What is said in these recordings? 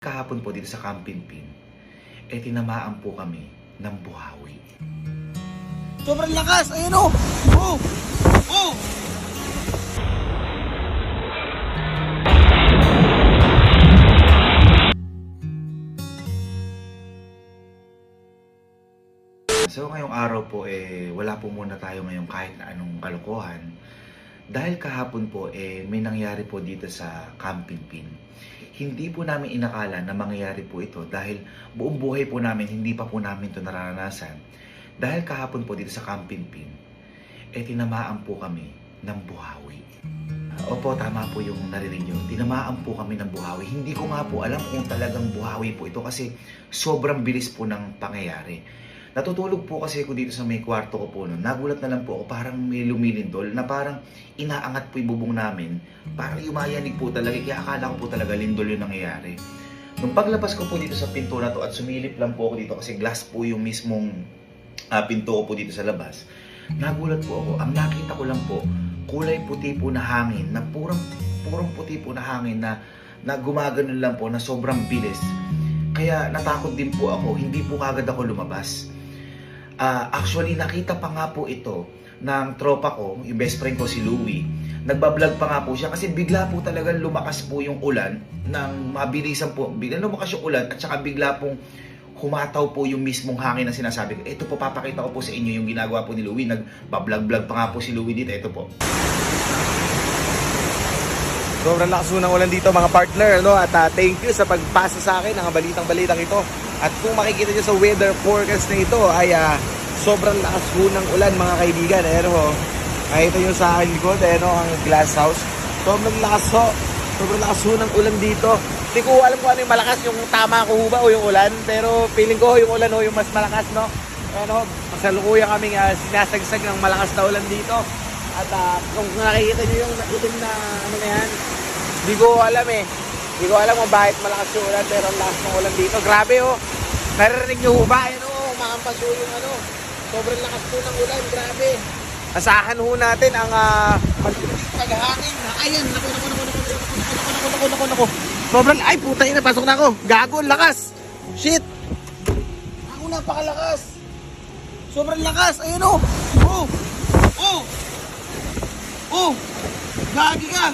Kahapon po dito sa Camping-Pin, tinamaan po kami ng buhawi. Sobrang lakas! Ayun o! Oh! Oh! So ngayong araw po wala po muna tayo ngayong kahit na anong kalokohan. Dahil kahapon po may nangyari po dito sa Camping-Pin. Hindi po namin inakala na mangyayari po ito dahil buong buhay po namin hindi pa po namin ito nararanasan. Dahil kahapon po dito sa Camping-Pin, tinamaan po kami ng buhawi. Opo, tama po yung narinig nyo. Tinamaan po kami ng buhawi. Hindi ko nga po alam kung talagang buhawi po ito kasi sobrang bilis po ng pangyayari. Natutulog po kasi ako dito sa may kwarto ko po noon. Nagulat na lang po ako, parang may lumilindol na parang inaangat po yung bubong namin. Parang yumayanig po talaga, kaya akala ko po talaga lindol yung nangyayari. Nung paglabas ko po dito sa pinto na to at sumilip lang po ako dito kasi glass po yung mismong pinto ko po dito sa labas. Nagulat po ako, ang nakita ko lang po, kulay puti po na hangin, na purong puti po na hangin na gumaganon lang po na sobrang bilis. Kaya natakot din po ako, hindi po kagad ako lumabas. Actually, nakita pa nga po ito ng tropa ko, yung best friend ko si Louie. Nagbablog pa nga po siya kasi bigla po talagang lumakas po yung ulan ng mabilisan po. Bigla lumakas yung ulan at saka bigla pong humataw po yung mismong hangin na sinasabi ko. Ito po, papakita ko po sa inyo yung ginagawa po ni Louie. Nagbablog pa nga po si Louie dito. Ito po. Sobrang lakas ng ulan dito mga partner, no? At thank you sa pagpasa sa akin ng balitang ito. At kung makikita nyo sa weather forecast na ito ay sobrang lakas ho ng ulan mga kaibigan. Ayan ho, nakita nyo sa akin likod, ayan ho, ang glass house. Sobrang lakas ho ng ulan dito. Hindi ko alam kung ano yung malakas, yung tama ko ho ba o yung ulan. Pero feeling ko yung ulan ho yung mas malakas, no? Ayan ho, masalukuyan kaming sinasagsag ng malakas na ulan dito. At kung nakikita nyo yung itim na ano na yan, hindi ko alam Hindi ko alam kung bakit malakas yung ulan, pero ang lakas ng ulan dito. Grabe oh. Naririnig nyo ho ba? Ayan oh, umakampas ho yung ano. Sobrang lakas po ng ulan, grabe. Asahan ho natin ang paghangin na. Ayan, naku. Sobrang, ay puta yun, napasok na ako. Gago, lakas. Shit. Ako napakalakas. Sobrang lakas, ayun oh. Oh! Gagi ka!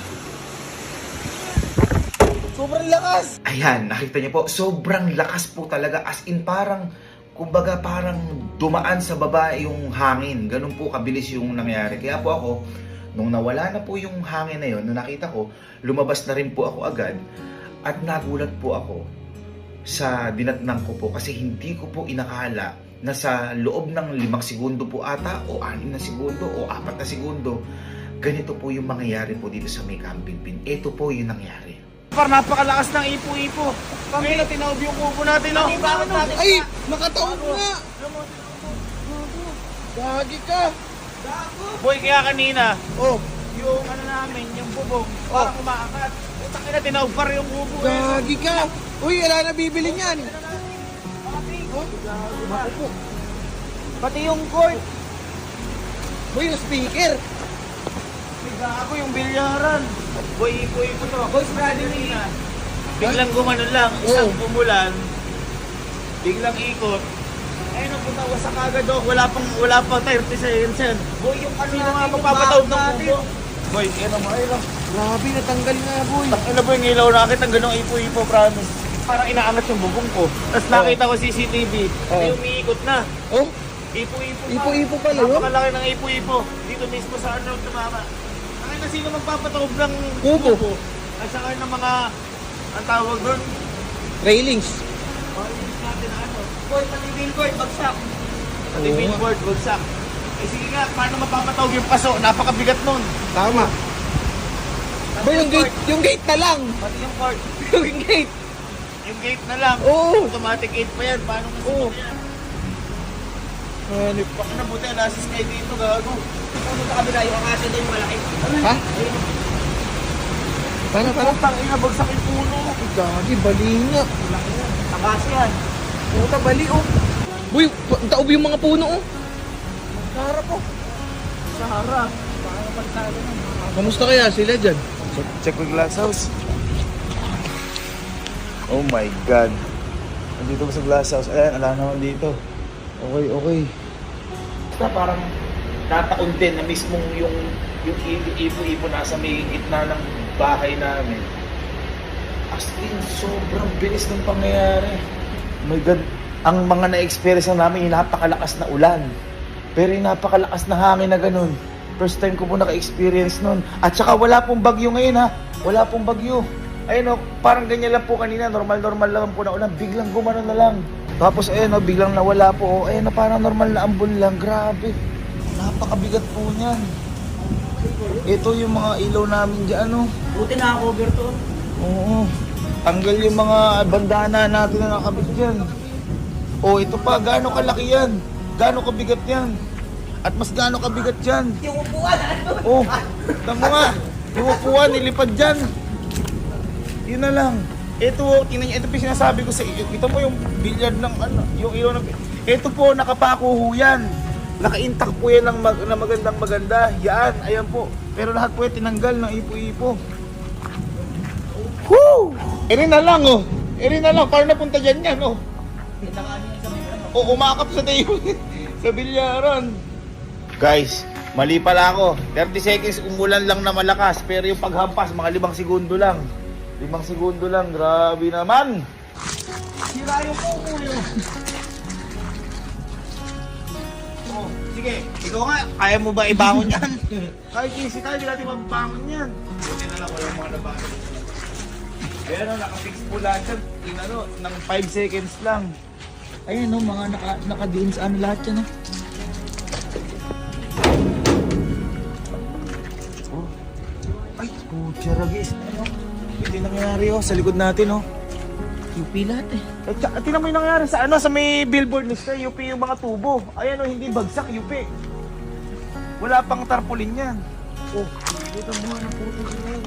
Sobrang lakas! Ayan, nakita niyo po, sobrang lakas po talaga. As in parang, kumbaga parang dumaan sa baba yung hangin. Ganun po kabilis yung nangyari. Kaya po ako, nung nawala na po yung hangin na yun, nung nakita ko, lumabas na rin po ako agad. At nagulat po ako sa dinatnang ko po kasi hindi ko po inakala na sa loob ng 5 segundo po ata o 6 na segundo o 4 na segundo, ganito po yung mangyayari po dito sa may Camping-Pin. Ito po yung nangyari. Napakalakas ng ipo-ipo. Kami na tinaob yung kubo natin, no? Ay! Nakataob nga! Gagi ka! Boy, kaya kanina, Oh! yung ano namin, yung bubong, parang umaakat. Utang ina, tinaob pa rin yung bubo. Gagi ka! Uy, wala na bibili niyan! Makupo. Pati yung court. Uy, yung speaker! Gago yung bilyaran. Boy, ipo-ipo to. Boy, Bradley na. Biglang gumanon lang, isang umulan. Biglang ikot. Ayun, napunta ko sa kagad oh. Wala pang 30 seconds yan. Boy, yung ano na nga magpapatawag ng bubo. Boy, ano mo, ayun lang. Grabe, natanggal nga, boy! Ano ba yung ilaw nakit ang ganong ipo-ipo, promise. Parang inaangat yung bubong ko. Tapos nakita ko CCTV. Hindi umiikot na. Oh! Ipo-ipo pa. Ipo-ipo pala yun? Napakalaki ng ipo-ipo. Dito mismo sa ano tumama. Nakita sino magpapatawag ng Kubo. kubo. At saka ng mga, ang tawag doon, Railings! malinis natin na ano. Boy, pati billboard, bagsak. Pati Oo. billboard, bagsak. Eh sige nga, paano mapapatawag yung paso? Napakabigat nun. Tama! Boy, yung gate na lang! Pati yung court. Yung gate! Yung gate na lang. Oo. Automatic gate pa yan. Paano kasi Oo. yan? Hanip. Baka na buti, alasis kayo dito, gago. Puno sa kabila, yung asin na yung malaki. Ha? Paano? Putang ina, bagsak yung puno. Gagi, bali nga. Laki yan. Takas yan. Puta, bali oh. Boy, taob yung mga puno oh. Sa harap po. Sa harap. Baka pagtalo na. Kamusta kaya sila dyan? Check with glass house. Oh my God. Nandito ko sa glass house. Ayan, ala naman dito. Okay. Basta parang tataon din na mismong yung ipo-ipo nasa may gitna ng bahay namin. As in, sobrang bilis ng pangyayari. Oh my God. Ang mga na-experience na namin, yung napakalakas na ulan. Pero yung napakalakas na hangin na ganun. First time ko po naka-experience nun. At saka wala pong bagyo ngayon ha. Wala pong bagyo. Ayun o, parang ganyan lang po kanina. Normal lang po na ulan. Biglang gumano na lang. Tapos ayun o, biglang nawala po. O, ayun o, parang normal na ambon lang. Grabe. Napakabigat po niyan. Ito yung mga ilaw namin dyan o. Buti naka-cover to. Oo. Tanggal yung mga bandana natin na nakabit dyan. O, ito pa. Gaano kalaki yan? Gaano kabigat yan? At mas gaano kabigat yan? Yung upuan, ano? Oh, tamo nga. Yung upuan, nilipad dyan. Yun na lang. Ito, tingnan niyo, ito po sinasabi ko sa iyo. Ito po yung billiard ng ano, yung ilaw ng... Ito po, nakapako ho yan. Naka-intact po yan ng maganda. Yan, ayan po. Pero lahat po yan tinanggal ng ipo-ipo. Woo! Eri na lang, oh. Eri na lang, parang napunta dyan yan, oh. O, umakap sa tayo sa bilyaran. Guys, mali pala ako. 30 seconds umulan lang na malakas. Pero yung paghampas, mga 5 segundo lang. 5 segundo lang. Grabe naman. Sira yung kuko yun. Oh, sige, ikaw nga. Kaya mo ba ibangon yan? Kahit easy tayo, hindi natin mabangon yan. Buti na lang, walang mga nabangon. Ayan o, nakafix po lahat yan. Inano, ng 5 seconds lang. Ayan no, mga naka-diin sa ano lahat yan. Oh. Ay, putya ragis. Hindi nangyayari oh, sa likod natin oh. UP lahat eh. At tingnan mo yung nangyayari sa ano, sa may billboard lista, UP yung mga tubo. Ayan oh, hindi bagsak, UP. Wala pang tarpaulin yan. Oh, dito mo na puto yun.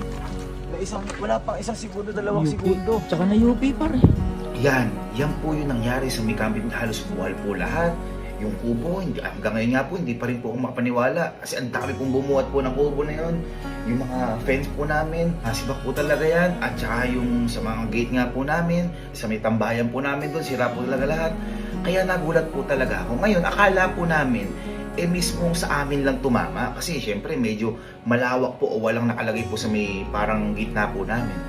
Wala pang 1 segundo, 2 segundo. Tsaka na UP pa rin. Yan po yung nangyari sa may camping. Halos buwal po lahat. Yung kubo, hanggang ngayon nga po, hindi pa rin po ako makapaniwala. Kasi ang dami pong bumuhat po ng kubo na yun. Yung mga fence po namin, nasibak po talaga yan. At saka yung sa mga gate nga po namin, sa may tambayan po namin doon, sira po talaga lahat. Kaya nagulat po talaga ako. Ngayon, akala po namin, mismo sa amin lang tumama. Kasi syempre, medyo malawak po o walang nakalagay po sa may parang gitna po namin.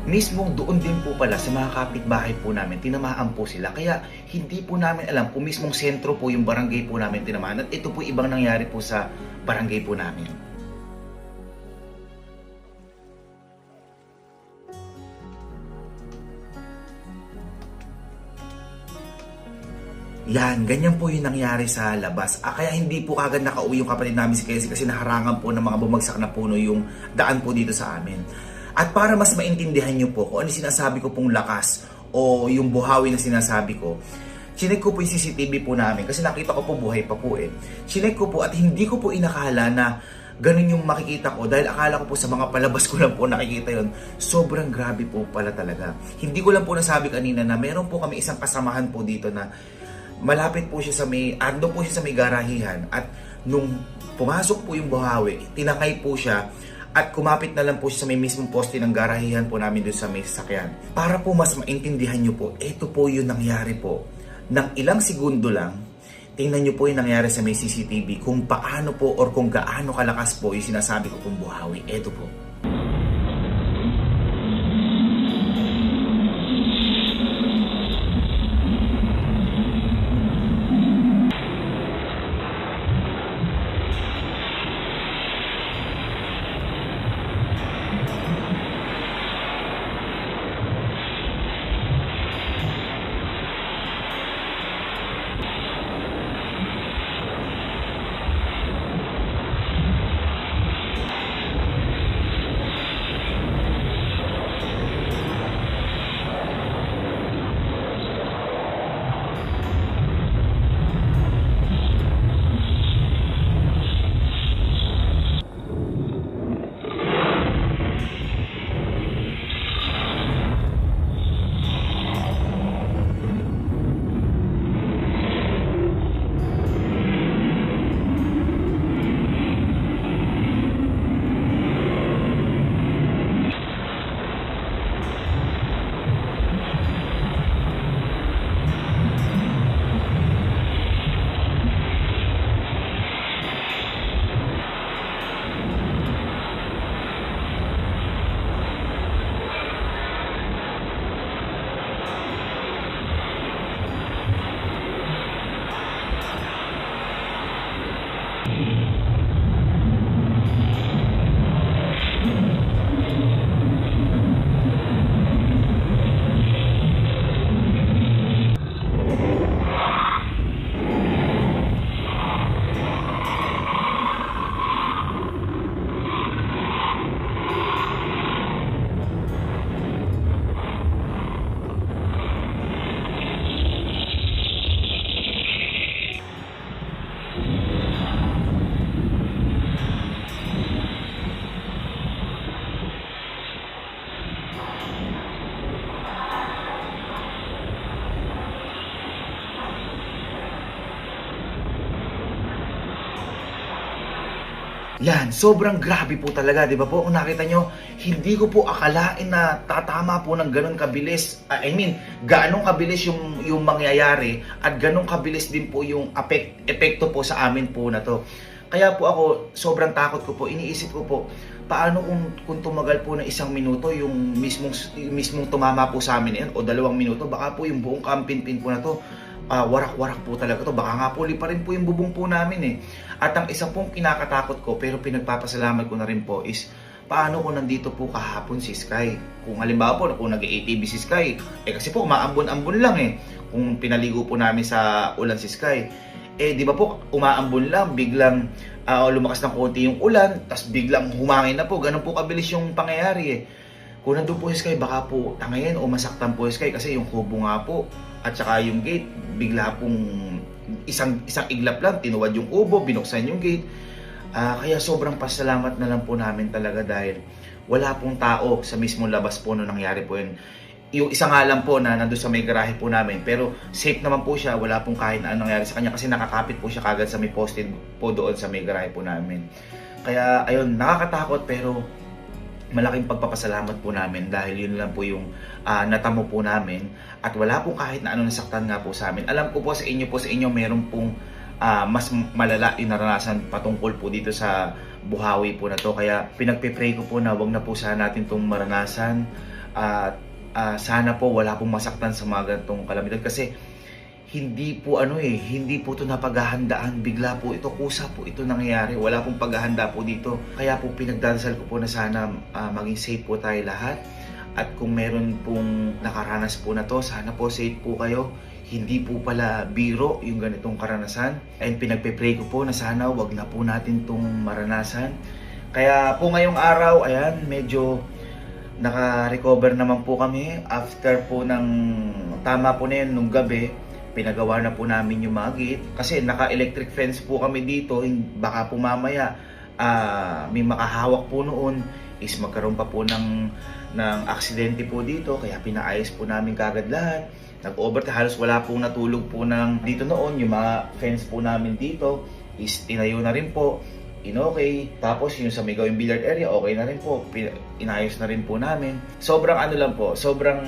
Mismong doon din po pala sa mga kapitbahay po namin, tinamaan po sila. Kaya hindi po namin alam kung mismong sentro po yung barangay po namin tinamaan. At ito po ibang nangyari po sa barangay po namin. Yan, ganyan po yung nangyari sa labas. Kaya hindi po kagad nakauwi yung kapatid namin si Casey kasi naharangan po ng mga bumagsak na puno yung daan po dito sa amin. At para mas maintindihan nyo po kung ano sinasabi ko pong lakas o yung buhawi na sinasabi ko, chinek ko po yung CCTV po namin kasi nakita ko po buhay pa po eh. Chinek ko po at hindi ko po inakala na ganun yung makikita ko dahil akala ko po sa mga palabas ko lang po nakikita yon. Sobrang grabe po pala talaga. Hindi ko lang po nasabi kanina na meron po kami isang kasamahan po dito na malapit po siya sa may, ando po siya sa may garahihan at nung pumasok po yung buhawi, tinakay po siya at kumapit na lang po siya sa may mismong poste ng garahihan po namin doon sa may sasakyan. Para po mas maintindihan nyo po, ito po yung nangyari po. Nang ilang segundo lang, tingnan nyo po yung nangyari sa may CCTV kung paano po or kung gaano kalakas po yung sinasabi ko pong buhawi. Ito po. Yan, sobrang grabe po talaga, di ba po? Kung nakita nyo, hindi ko po akalain na tatama po ng ganun kabilis. Ganong kabilis yung mangyayari at ganong kabilis din po yung epekto po sa amin po na to. Kaya po ako, sobrang takot ko po, iniisip ko po, paano kung tumagal po ng 1 minuto yung mismong tumama po sa amin yan, o 2 minuto, baka po yung buong Camping Pin po na to, warak-warak po talaga to. Baka nga po lipa rin po yung bubong po namin eh. At ang isa pong kinakatakot ko pero pinagpapasalamat ko na rin po is paano kung nandito po kahapon si Sky. Kung halimbawa po kung nag-ATV si Sky, kasi po umaambon-ambon lang eh. Kung pinaligo po namin sa ulan si Sky, di ba po umaambon lang, biglang lumakas ng konti yung ulan, tapos biglang humangin na po. Ganun po kabilis yung pangyayari eh. Kung nandun po si Sky, baka po tangayin o masaktan po si Sky kasi yung kubo nga po at saka yung gate, bigla pong isang iglap lang, tinuwad yung kubo, binuksan yung gate. Kaya sobrang pasalamat na lang po namin talaga dahil wala pong tao sa mismong labas po nung nangyari po yun. Yung isa nga lang po na nandun sa may garahe po namin, pero safe naman po siya, wala pong kahit na anong nangyari sa kanya kasi nakakapit po siya kagad sa may posted po doon sa may garahe po namin. Kaya ayun, nakakatakot pero malaking pagpapasalamat po namin dahil yun lang po yung natamo po namin at wala po kahit na ano nasaktan nga po sa amin. Alam ko po sa inyo meron pong mas malala yung naranasan patungkol po dito sa buhawi po na to. Kaya pinagpipray ko po na wag na po sana natin itong maranasan at sana po wala pong masaktan sa mga ganitong kalamidad kasi hindi po hindi po ito napaghahandaan, bigla po ito, kusa po ito nangyayari, wala pong paghahanda po dito. Kaya po pinagdadasal ko po na sana maging safe po tayo lahat at kung meron pong nakaranas po na to, sana po safe po kayo, hindi po pala biro yung ganitong karanasan and pinagpe-pray ko po na sana wag na po natin itong maranasan. Kaya po ngayong araw, ayan, medyo naka-recover naman po kami after po ng tama po na yun nung gabi. Pinagawa na po namin yung mga gate kasi naka-electric fence po kami dito. Baka po mamaya may makahawak po noon is magkaroon pa po ng aksidente po dito. Kaya pinaayos po namin kagad lahat. Nag-overtime, halos wala pong natulog po dito noon. Yung mga fence po namin dito is tinayo na rin po. Okay. Tapos yung sa may gawing billiard area, okay na rin po. Inayos na rin po namin. Sobrang sobrang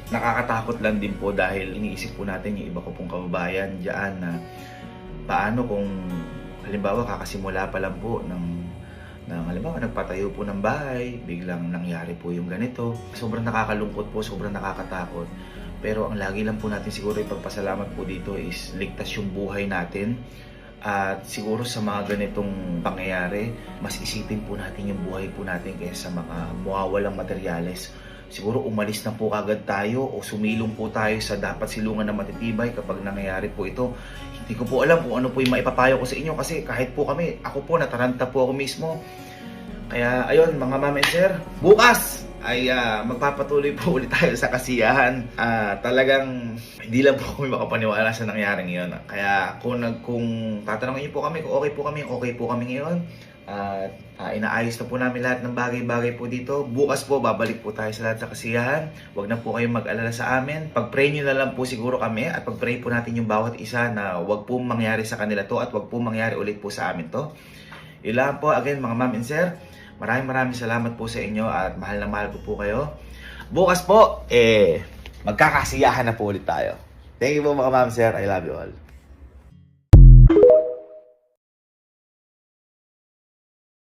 nakakatakot lang din po dahil iniisip po natin yung iba ko pong kababayan dyan na paano kung halimbawa kakasimula pa lang po ng halimbawa nagpatayo po ng bahay, biglang nangyari po yung ganito. Sobrang nakakalungkot po, sobrang nakakatakot. Pero ang lagi lang po natin siguro ipagpasalamat po dito is ligtas yung buhay natin. At siguro sa mga ganitong pangyayari, mas isipin po natin yung buhay po natin kaysa sa mga mawawalang materyales. Siguro umalis na po agad tayo o sumilong po tayo sa dapat silungan na matitibay kapag nangyayari po ito. Hindi ko po alam kung ano po yung maipapayo ko sa inyo kasi kahit po kami, ako po nataranta po ako mismo. Kaya ayun mga ma'am and sir, bukas ay magpapatuloy po ulit tayo sa kasiyahan. Talagang hindi lang po kami makapaniwala sa nangyaring yun. Kaya kung tatanungin niyo po kami kung okay po kami ngayon. Inaayos na po namin lahat ng bagay-bagay po dito. Bukas po babalik po tayo sa lahat sa kasiyahan. Huwag na po kayong mag-alala sa amin. Pag-pray nyo na lang po siguro kami at pag-pray po natin yung bawat isa na huwag po mangyari sa kanila to at huwag po mangyari ulit po sa amin to. Yun lang po again mga ma'am and sir. Maraming salamat po sa inyo at mahal na mahal ko po kayo. Bukas po, magkakasiyahan na po ulit tayo. Thank you po mga ma'am sir. I love you all.